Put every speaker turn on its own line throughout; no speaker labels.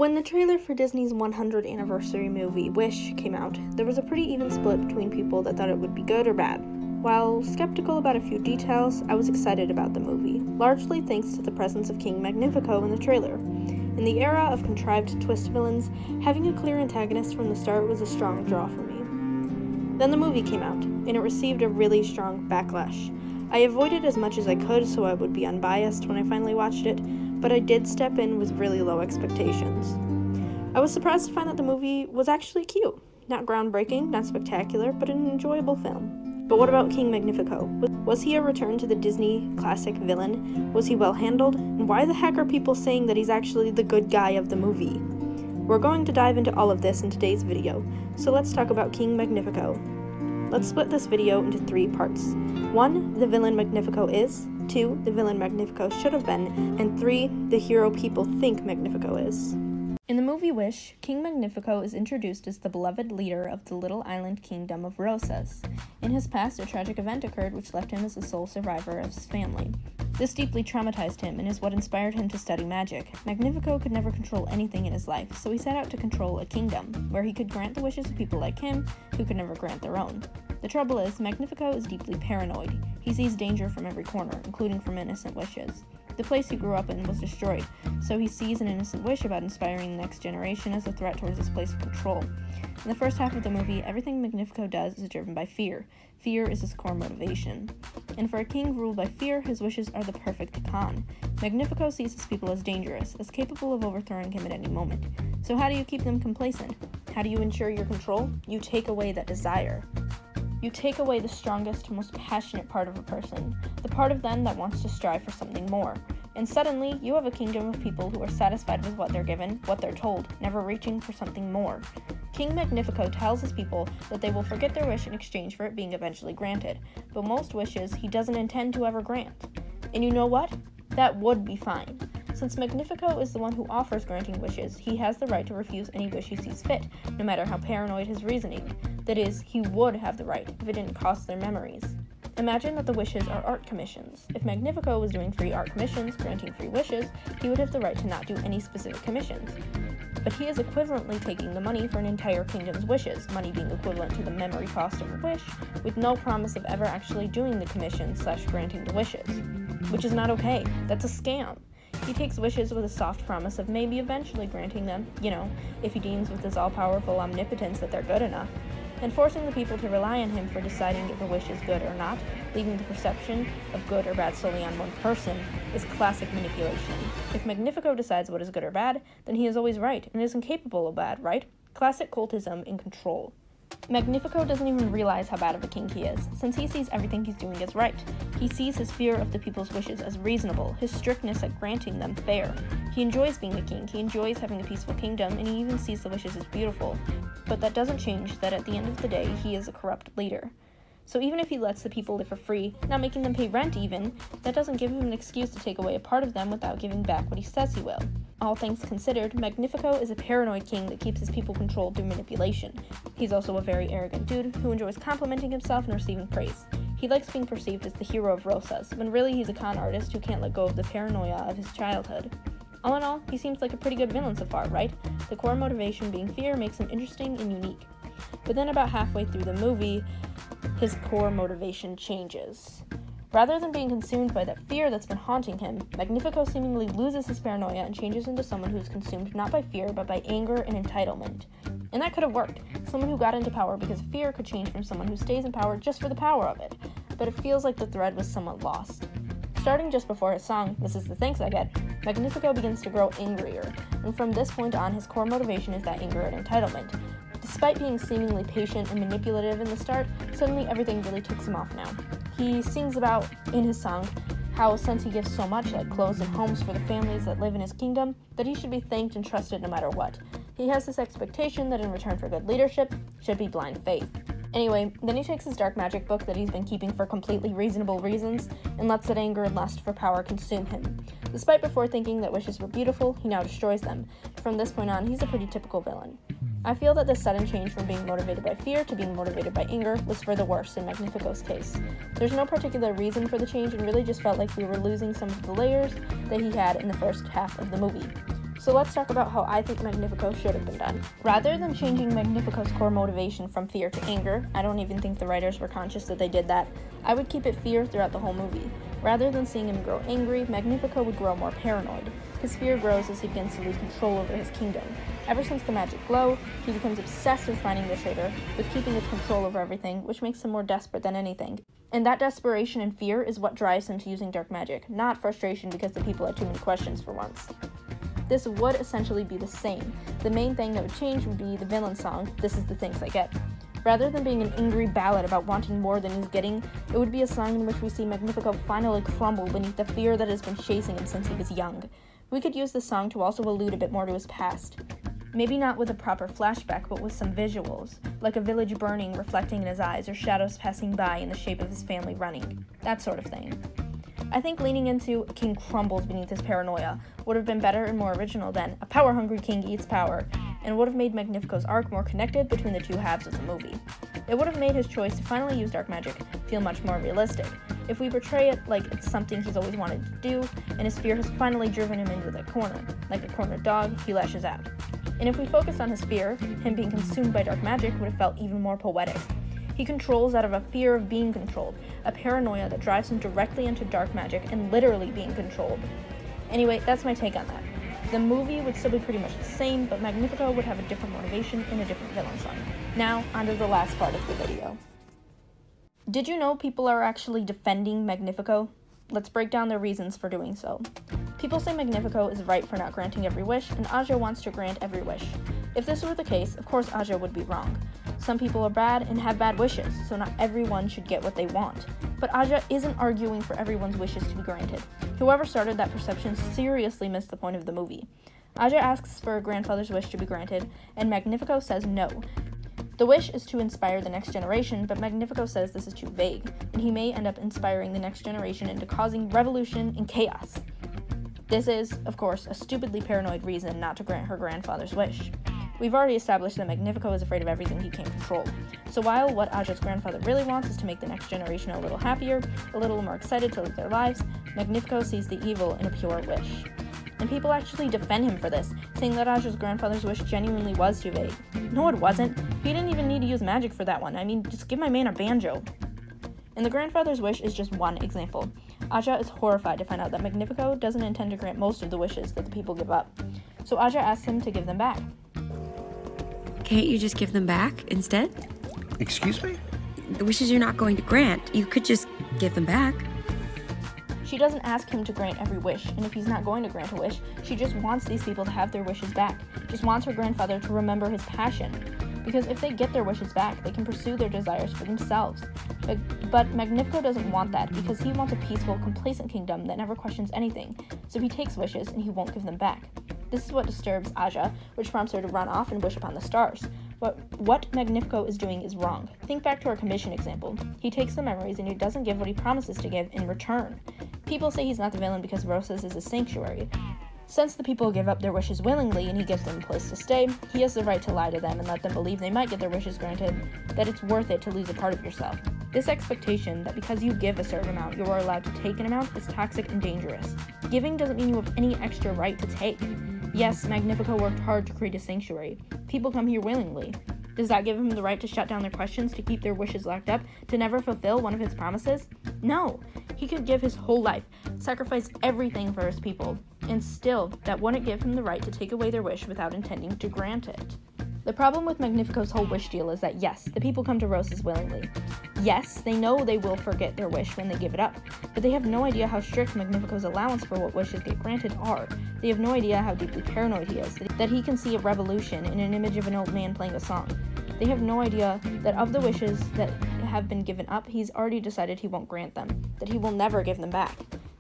When the trailer for Disney's 100th anniversary movie, Wish, came out, there was a pretty even split between people that thought it would be good or bad. While skeptical about a few details, I was excited about the movie, largely thanks to the presence of King Magnifico in the trailer. In the era of contrived twist villains, having a clear antagonist from the start was a strong draw for me. Then the movie came out, and it received a really strong backlash. I avoided as much as I could so I would be unbiased when I finally watched it, but I did step in with really low expectations. I was surprised to find that the movie was actually cute. Not groundbreaking, not spectacular, but an enjoyable film. But what about King Magnifico? Was he a return to the Disney classic villain? Was he well handled? And why the heck are people saying that he's actually the good guy of the movie? We're going to dive into all of this in today's video, so let's talk about King Magnifico. Let's split this video into 3 parts. 1, the villain Magnifico is, 2, the villain Magnifico should have been, and 3, the hero people think Magnifico is. In the movie Wish, King Magnifico is introduced as the beloved leader of the little island kingdom of Rosas. In his past, a tragic event occurred which left him as the sole survivor of his family. This deeply traumatized him and is what inspired him to study magic. Magnifico could never control anything in his life, so he set out to control a kingdom, where he could grant the wishes of people like him, who could never grant their own. The trouble is, Magnifico is deeply paranoid. He sees danger from every corner, including from innocent wishes. The place he grew up in was destroyed, so he sees an innocent wish about inspiring the next generation as a threat towards his place of control. In the first half of the movie, everything Magnifico does is driven by fear. Fear is his core motivation. And for a king ruled by fear, his wishes are the perfect con. Magnifico sees his people as dangerous, as capable of overthrowing him at any moment. So how do you keep them complacent? How do you ensure your control? You take away that desire. You take away the strongest, most passionate part of a person, the part of them that wants to strive for something more. And suddenly, you have a kingdom of people who are satisfied with what they're given, what they're told, never reaching for something more. King Magnifico tells his people that they will forget their wish in exchange for it being eventually granted, but most wishes he doesn't intend to ever grant. And you know what? That would be fine. Since Magnifico is the one who offers granting wishes, he has the right to refuse any wish he sees fit, no matter how paranoid his reasoning. That is, he would have the right if it didn't cost their memories. Imagine that the wishes are art commissions. If Magnifico was doing free art commissions, granting free wishes, he would have the right to not do any specific commissions. But he is equivalently taking the money for an entire kingdom's wishes, money being equivalent to the memory cost of a wish, with no promise of ever actually doing the commission/granting the wishes. Which is not okay. That's a scam. He takes wishes with a soft promise of maybe eventually granting them, if he deems with his all-powerful omnipotence that they're good enough, and forcing the people to rely on him for deciding if a wish is good or not, leaving the perception of good or bad solely on one person, is classic manipulation. If Magnifico decides what is good or bad, then he is always right, and is incapable of bad, right? Classic cultism in control. Magnifico doesn't even realize how bad of a king he is, since he sees everything he's doing as right. He sees his fear of the people's wishes as reasonable, his strictness at granting them fair. He enjoys being a king, he enjoys having a peaceful kingdom, and he even sees the wishes as beautiful. But that doesn't change that at the end of the day, he is a corrupt leader. So even if he lets the people live for free, not making them pay rent even, that doesn't give him an excuse to take away a part of them without giving back what he says he will. All things considered, Magnifico is a paranoid king that keeps his people controlled through manipulation. He's also a very arrogant dude who enjoys complimenting himself and receiving praise. He likes being perceived as the hero of Rosas, when really he's a con artist who can't let go of the paranoia of his childhood. All in all, he seems like a pretty good villain so far, right? The core motivation being fear makes him interesting and unique. But then about halfway through the movie, his core motivation changes. Rather than being consumed by that fear that's been haunting him, Magnifico seemingly loses his paranoia and changes into someone who's consumed not by fear, but by anger and entitlement. And that could have worked. Someone who got into power because of fear could change from someone who stays in power just for the power of it. But it feels like the thread was somewhat lost. Starting just before his song, This Is the Thanks I Get, Magnifico begins to grow angrier, and from this point on, his core motivation is that anger and entitlement. Despite being seemingly patient and manipulative in the start, suddenly everything really ticks him off now. He sings about, in his song, how since he gives so much, like clothes and homes for the families that live in his kingdom, that he should be thanked and trusted no matter what. He has this expectation that in return for good leadership, should be blind faith. Anyway, then he takes his dark magic book that he's been keeping for completely reasonable reasons, and lets that anger and lust for power consume him. Despite before thinking that wishes were beautiful, he now destroys them. From this point on, he's a pretty typical villain. I feel that this sudden change from being motivated by fear to being motivated by anger was for the worse in Magnifico's case. There's no particular reason for the change and really just felt like we were losing some of the layers that he had in the first half of the movie. So let's talk about how I think Magnifico should have been done. Rather than changing Magnifico's core motivation from fear to anger, I don't even think the writers were conscious that they did that, I would keep it fear throughout the whole movie. Rather than seeing him grow angry, Magnifico would grow more paranoid. His fear grows as he begins to lose control over his kingdom. Ever since the magic glow, he becomes obsessed with finding the traitor, with keeping its control over everything, which makes him more desperate than anything. And that desperation and fear is what drives him to using dark magic, not frustration because the people had too many questions for once. This would essentially be the same. The main thing that would change would be the villain song, This Is the Things I Get. Rather than being an angry ballad about wanting more than he's getting, it would be a song in which we see Magnifico finally crumble beneath the fear that has been chasing him since he was young. We could use this song to also allude a bit more to his past. Maybe not with a proper flashback, but with some visuals, like a village burning reflecting in his eyes or shadows passing by in the shape of his family running. That sort of thing. I think leaning into a king crumbles beneath his paranoia would have been better and more original than a power-hungry king eats power, and would have made Magnifico's arc more connected between the two halves of the movie. It would have made his choice to finally use dark magic feel much more realistic. If we portray it like it's something he's always wanted to do, and his fear has finally driven him into the corner. Like a cornered dog, he lashes out. And if we focused on his fear, him being consumed by dark magic would have felt even more poetic. He controls out of a fear of being controlled, a paranoia that drives him directly into dark magic and literally being controlled. Anyway, that's my take on that. The movie would still be pretty much the same, but Magnifico would have a different motivation and a different villain song. Now, onto the last part of the video. Did you know people are actually defending Magnifico? Let's break down their reasons for doing so. People say Magnifico is right for not granting every wish, and Aja wants to grant every wish. If this were the case, of course Aja would be wrong. Some people are bad and have bad wishes, so not everyone should get what they want. But Aja isn't arguing for everyone's wishes to be granted. Whoever started that perception seriously missed the point of the movie. Aja asks for a grandfather's wish to be granted, and Magnifico says no. The wish is to inspire the next generation, but Magnifico says this is too vague, and he may end up inspiring the next generation into causing revolution and chaos. This is, of course, a stupidly paranoid reason not to grant her grandfather's wish. We've already established that Magnifico is afraid of everything he can't control. So while what Aja's grandfather really wants is to make the next generation a little happier, a little more excited to live their lives, Magnifico sees the evil in a pure wish. And people actually defend him for this, saying that Aja's grandfather's wish genuinely was too vague. No, it wasn't. He didn't even need to use magic for that one. I mean, just give my man a banjo. And the grandfather's wish is just one example. Aja is horrified to find out that Magnifico doesn't intend to grant most of the wishes that the people give up. So Aja asks him to give them back.
Can't you just give them back instead?
Excuse me?
The wishes you're not going to grant, you could just give them back.
She doesn't ask him to grant every wish, and if he's not going to grant a wish, she just wants these people to have their wishes back. Just wants her grandfather to remember his passion. Because if they get their wishes back, they can pursue their desires for themselves. But Magnifico doesn't want that, because he wants a peaceful, complacent kingdom that never questions anything. So he takes wishes, and he won't give them back. This is what disturbs Aja, which prompts her to run off and wish upon the stars. What Magnifico is doing is wrong. Think back to our commission example. He takes the memories and he doesn't give what he promises to give in return. People say he's not the villain because Rosas is a sanctuary. Since the people give up their wishes willingly and he gives them a place to stay, he has the right to lie to them and let them believe they might get their wishes granted, that it's worth it to lose a part of yourself. This expectation that because you give a certain amount, you are allowed to take an amount is toxic and dangerous. Giving doesn't mean you have any extra right to take. Yes, Magnifico worked hard to create a sanctuary. People come here willingly. Does that give him the right to shut down their questions, to keep their wishes locked up, to never fulfill one of his promises? No. He could give his whole life, sacrifice everything for his people, and still, that wouldn't give him the right to take away their wish without intending to grant it. The problem with Magnifico's whole wish deal is that yes, the people come to Rosas willingly. Yes, they know they will forget their wish when they give it up, but they have no idea how strict Magnifico's allowance for what wishes get granted are. They have no idea how deeply paranoid he is, that he can see a revolution in an image of an old man playing a song. They have no idea that of the wishes that have been given up, he's already decided he won't grant them, that he will never give them back.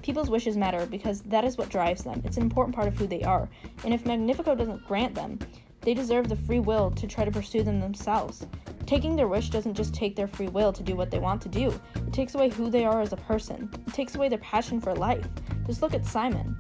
People's wishes matter because that is what drives them. It's an important part of who they are, and if Magnifico doesn't grant them, they deserve the free will to try to pursue them themselves. Taking their wish doesn't just take their free will to do what they want to do. It takes away who they are as a person. It takes away their passion for life. Just look at Simon.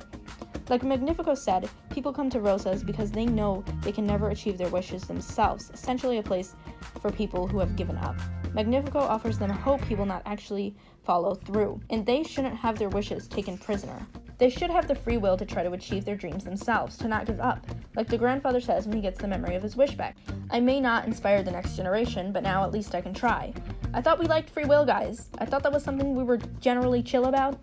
Like Magnifico said, people come to Rosas because they know they can never achieve their wishes themselves, essentially a place for people who have given up. Magnifico offers them hope he will not actually follow through, and they shouldn't have their wishes taken prisoner. They should have the free will to try to achieve their dreams themselves, to not give up, like the grandfather says when he gets the memory of his wish back. I may not inspire the next generation, but now at least I can try. I thought we liked free will, guys. I thought that was something we were generally chill about.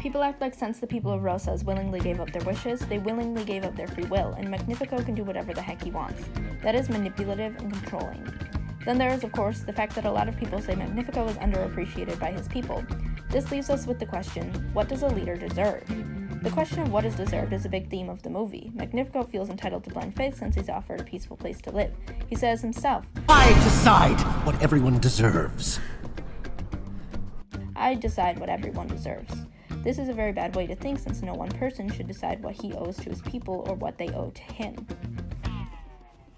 People act like since the people of Rosas willingly gave up their wishes, they willingly gave up their free will, and Magnifico can do whatever the heck he wants. That is manipulative and controlling. Then there is, of course, the fact that a lot of people say Magnifico is underappreciated by his people. This leaves us with the question, what does a leader deserve? The question of what is deserved is a big theme of the movie. Magnifico feels entitled to blind faith since he's offered a peaceful place to live. He says himself,
I decide what everyone deserves.
I decide what everyone deserves. This is a very bad way to think since no one person should decide what he owes to his people or what they owe to him.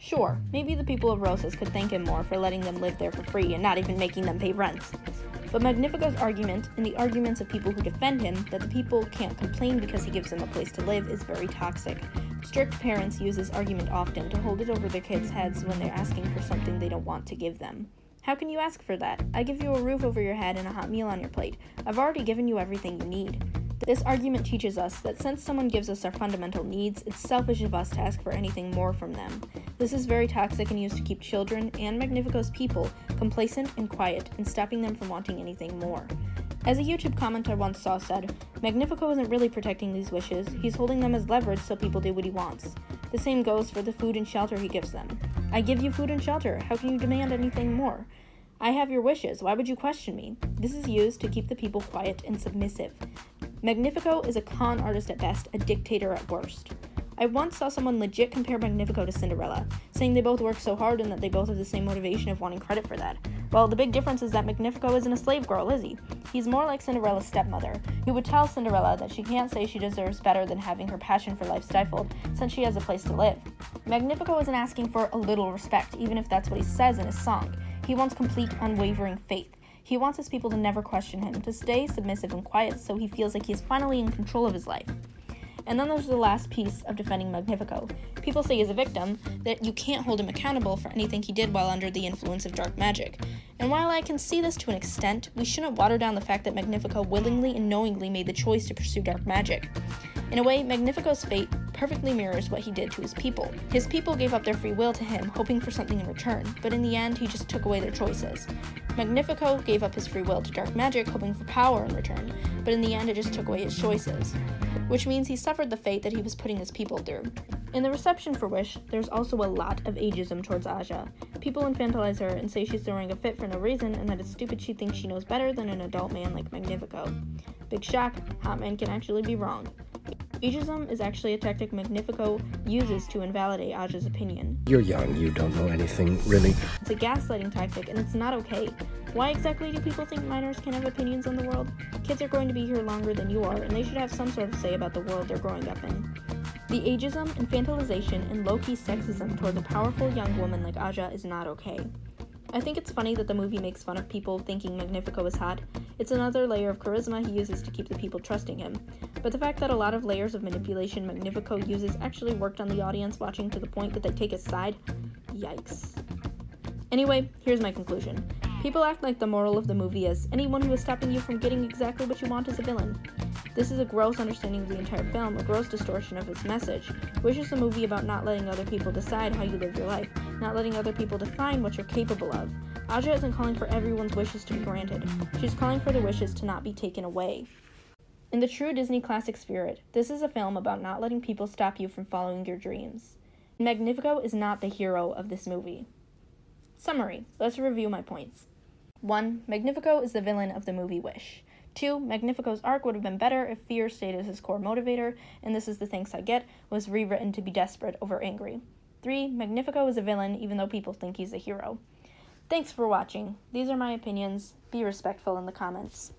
Sure, maybe the people of Rosas could thank him more for letting them live there for free and not even making them pay rents. But Magnifico's argument, and the arguments of people who defend him, that the people can't complain because he gives them a place to live is very toxic. Strict parents use this argument often to hold it over their kids' heads when they're asking for something they don't want to give them. How can you ask for that? I give you a roof over your head and a hot meal on your plate. I've already given you everything you need. This argument teaches us that since someone gives us our fundamental needs, it's selfish of us to ask for anything more from them. This is very toxic and used to keep children and Magnifico's people complacent and quiet and stopping them from wanting anything more. As a YouTube commenter once saw said, Magnifico isn't really protecting these wishes, he's holding them as leverage so people do what he wants. The same goes for the food and shelter he gives them. I give you food and shelter, how can you demand anything more? I have your wishes, why would you question me? This is used to keep the people quiet and submissive. Magnifico is a con artist at best, a dictator at worst. I once saw someone legit compare Magnifico to Cinderella, saying they both work so hard and that they both have the same motivation of wanting credit for that. Well, the big difference is that Magnifico isn't a slave girl, is he? He's more like Cinderella's stepmother, who would tell Cinderella that she can't say she deserves better than having her passion for life stifled, since she has a place to live. Magnifico isn't asking for a little respect, even if that's what he says in his song. He wants complete, unwavering faith. He wants his people to never question him, to stay submissive and quiet so he feels like he is finally in control of his life. And then there's the last piece of defending Magnifico. People say he's a victim, that you can't hold him accountable for anything he did while under the influence of dark magic. And while I can see this to an extent, we shouldn't water down the fact that Magnifico willingly and knowingly made the choice to pursue dark magic. In a way, Magnifico's fate perfectly mirrors what he did to his people. His people gave up their free will to him, hoping for something in return, but in the end, he just took away their choices. Magnifico gave up his free will to dark magic, hoping for power in return, but in the end, it just took away his choices. Which means he suffered the fate that he was putting his people through. In the reception for Wish, there's also a lot of ageism towards Aja. People infantilize her and say she's throwing a fit for no reason and that it's stupid she thinks she knows better than an adult man like Magnifico. Big shock, hot man can actually be wrong. Ageism is actually a tactic Magnifico uses to invalidate Aja's opinion.
You're young, you don't know anything, really.
It's a gaslighting tactic, and it's not okay. Why exactly do people think minors can have opinions on the world? Kids are going to be here longer than you are, and they should have some sort of say about the world they're growing up in. The ageism, infantilization, and low-key sexism towards a powerful young woman like Aja is not okay. I think it's funny that the movie makes fun of people thinking Magnifico is hot. It's another layer of charisma he uses to keep the people trusting him. But the fact that a lot of layers of manipulation Magnifico uses actually worked on the audience watching to the point that they take his side? Yikes. Anyway, here's my conclusion. People act like the moral of the movie is, anyone who is stopping you from getting exactly what you want is a villain. This is a gross understanding of the entire film, a gross distortion of its message. Wish is a movie about not letting other people decide how you live your life, not letting other people define what you're capable of. Aja isn't calling for everyone's wishes to be granted. She's calling for the wishes to not be taken away. In the true Disney classic spirit, this is a film about not letting people stop you from following your dreams. Magnifico is not the hero of this movie. Summary. Let's review my points. 1. Magnifico is the villain of the movie Wish. 2. Magnifico's arc would have been better if fear stayed as his core motivator, and This Is the Thanks I Get was rewritten to be desperate over angry. 3. Magnifico is a villain even though people think he's a hero. Thanks for watching. These are my opinions. Be respectful in the comments.